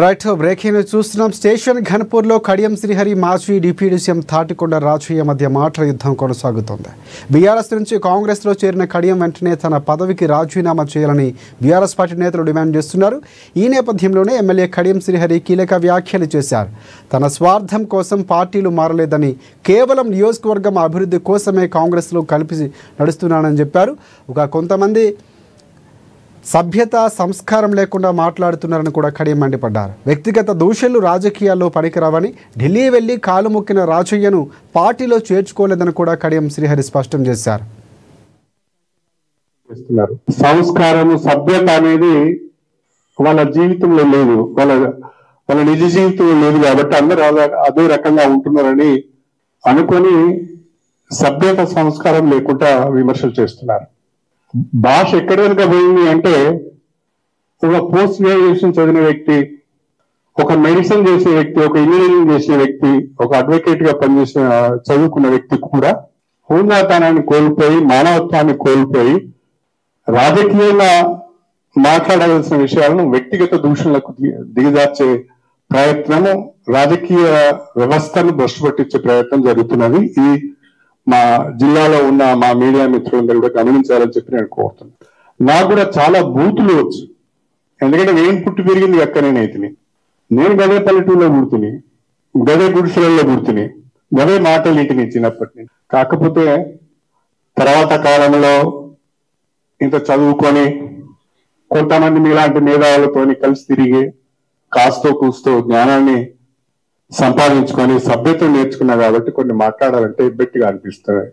Right breaking చూస్తున్నాం. Station ఘనపూర్లో Kadiyam Srihari మాజీ deputy CM Tatikonda Rajaiah మధ్య మాటల యుద్ధం కొనసాగుతోంది. బీఆర్ఎస్ నుంచి కాంగ్రెస్లో చేరిన కడియం వెంటనే తన పదవికి రాజీనామా చేయాలని బీఆర్ఎస్ పార్టీ నేతలు డిమాండ్ చేస్తున్నారు. ఈ నేపథ్యంలోనే ఎమ్మెల్యే కడియం శ్రీహరి కీలక వ్యాఖ్యలు చేశారు. తన స్వార్థం కోసం పార్టీలు మారలేదని, కేవలం నియోజకవర్గం అభివృద్ధి కోసమే కాంగ్రెస్లో కలిపి నడుస్తున్నానని చెప్పారు. కొంతమంది సభ్యత సంస్కారం లేకుండా మాట్లాడుతున్నారని కూడా కడియం మండిపడ్డారు. వ్యక్తిగత దూషణలు రాజకీయాల్లో పనికిరావని, ఢిల్లీ వెళ్లి కాలు మొక్కిన రాజయ్యను పార్టీలో చేర్చుకోలేదని కూడా కడియం శ్రీహరి స్పష్టం చేశారు. సంస్కారం సభ్యత అనేది వాళ్ళ జీవితంలో లేదు, వాళ్ళ నిజ జీవితంలో లేదు. కాబట్టి అందరూ అదే రకంగా ఉంటున్నారని అనుకొని సభ్యత సంస్కారం లేకుండా విమర్శలు చేస్తున్నారు. భాష ఎక్కడి వరకు పోయింది అంటే, ఒక పోస్ట్ గ్రాడ్యుయేషన్ చదివిన వ్యక్తి, ఒక మెడిసిన్ చేసే వ్యక్తి, ఒక ఇంజనీరింగ్ చేసే వ్యక్తి, ఒక అడ్వకేట్ గా పనిచేసిన చదువుకున్న వ్యక్తి కూడా హోందాతనాన్ని కోల్పోయి, మానవత్వాన్ని కోల్పోయి, రాజకీయంగా మాట్లాడాల్సిన విషయాలను వ్యక్తిగత దూషణలకు దిగజార్చే ప్రయత్నము, రాజకీయ వ్యవస్థను భ్రష్టు పట్టించే ప్రయత్నం జరుగుతున్నది. ఈ మా జిల్లాలో ఉన్న మా మీడియా మిత్రులందరూ కూడా గమనించాలని చెప్పి నేను కోరుతున్నాను. నాకు కూడా చాలా బూతులు వచ్చు, ఎందుకంటే నేను పుట్టి పెరిగింది అక్కనేనైతిని. నేను గదే పల్లెటూరులో పుడుతుని, గదే గుడిసెలలో పుడుతుని, గదే మాటలు ఇంటిని చిన్నప్పటి నుంచి. కాకపోతే తర్వాత కాలంలో ఇంత చదువుకొని కొంతమంది మీలాంటి మేధావులతోని కలిసి తిరిగి కాస్తో కూస్తో జ్ఞానాన్ని సంపాదించుకొని సభ్యత నేర్చుకున్నా కాబట్టి కొన్ని మాట్లాడాలంటే ఇబ్బెట్టిగా అనిపిస్తుంది,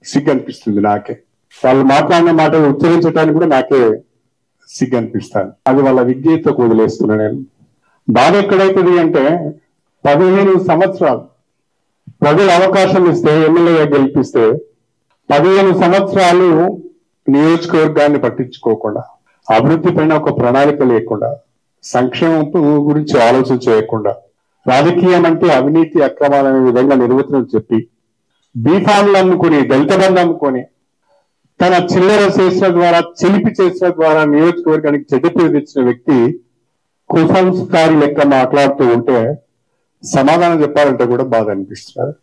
సిగ్గు అనిపిస్తుంది నాకే. వాళ్ళు మాట్లాడిన మాటలు ఉచ్చరించడానికి కూడా నాకే సిగ్గు అనిపిస్తాను. అది వాళ్ళ విజ్ఞతకు వదిలేస్తున్నా నేను. బాధ ఎక్కడైతుంది అంటే, 15 సంవత్సరాలు ప్రజలు అవకాశం ఇస్తే, ఎమ్మెల్యేగా గెలిపిస్తే 15 సంవత్సరాలు నియోజకవర్గాన్ని పట్టించుకోకుండా, అభివృద్ధి పైన ఒక ప్రణాళిక లేకుండా, సంక్షేమం గురించి ఆలోచన చేయకుండా, రాజకీయం అంటే అవినీతి అక్రమాలనే విధంగా నిర్వచనం చెప్పి, బీఫామ్లు అమ్ముకొని, దళిత బంధు అమ్ముకొని, తన చిల్లర చేసిన ద్వారా, చిలిపి చేసిన ద్వారా నియోజకవర్గానికి చెడ్డ పేరు తెచ్చిన వ్యక్తి కుసంస్కారి లెక్క మాట్లాడుతూ ఉంటే సమాధానం చెప్పాలంటే కూడా బాధ అనిపిస్తుంది.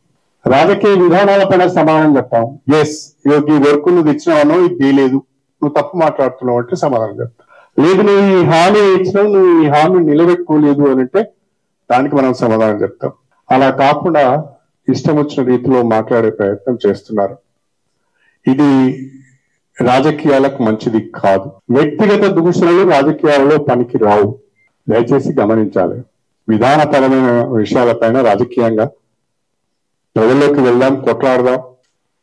రాజకీయ విధానాల పైన సమాధానం చెప్పాం. ఎస్, ఈ వర్క్ నువ్వు తెచ్చినావనో ఇది తీయలేదు, నువ్వు తప్పు మాట్లాడుతున్నావు అంటే సమాధానం చెప్తావు. లేదు, నువ్వు ఈ హామీ ఇచ్చినావు, నువ్వు ఈ హామీ నిలబెట్టుకోలేదు అని అంటే దానికి మనం సమాధానం చెప్తాం. అలా కాకుండా ఇష్టం వచ్చిన రీతిలో మాట్లాడే ప్రయత్నం చేస్తున్నారు. ఇది రాజకీయాలకు మంచిది కాదు. వ్యక్తిగత దూషణలు రాజకీయాలలో పనికి రావు, దయచేసి గమనించాలి. విధానపరమైన విషయాలపైన రాజకీయంగా ప్రజల్లోకి వెళ్దాం, కొట్లాడదాం.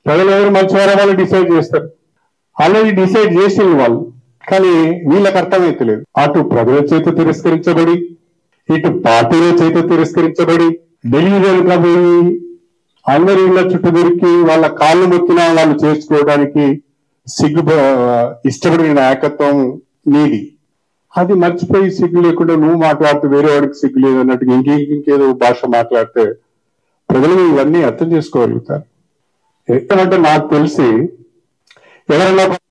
ప్రజలు ఎవరు మంచివారో వాళ్ళు డిసైడ్ చేస్తారు. ఆల్రెడీ డిసైడ్ చేసిన వాళ్ళు, కానీ వీళ్ళకి అర్థమైతలేదు. అటు ప్రజల చేత తిరస్కరించబడి, ఇటు పార్టీల చేత తిరస్కరించబడి, ఢిల్లీ వెనుక పోయి అందరి ఇళ్ల చుట్టూ దొరికి వాళ్ళ కాళ్ళు మొక్కినా వాళ్ళు చేసుకోవడానికి ఇష్టపడిన నాయకత్వం నీది. అది మర్చిపోయి సిగ్గు లేకుండా నువ్వు మాట్లాడుతూ వేరే వాడికి సిగ్గు లేదు అన్నట్టుగా ఇంకేదో భాష మాట్లాడితే ప్రజలు ఇవన్నీ అర్థం చేసుకోగలుగుతారు. ఎందుకంటే నాకు తెలిసి ఎవరైనా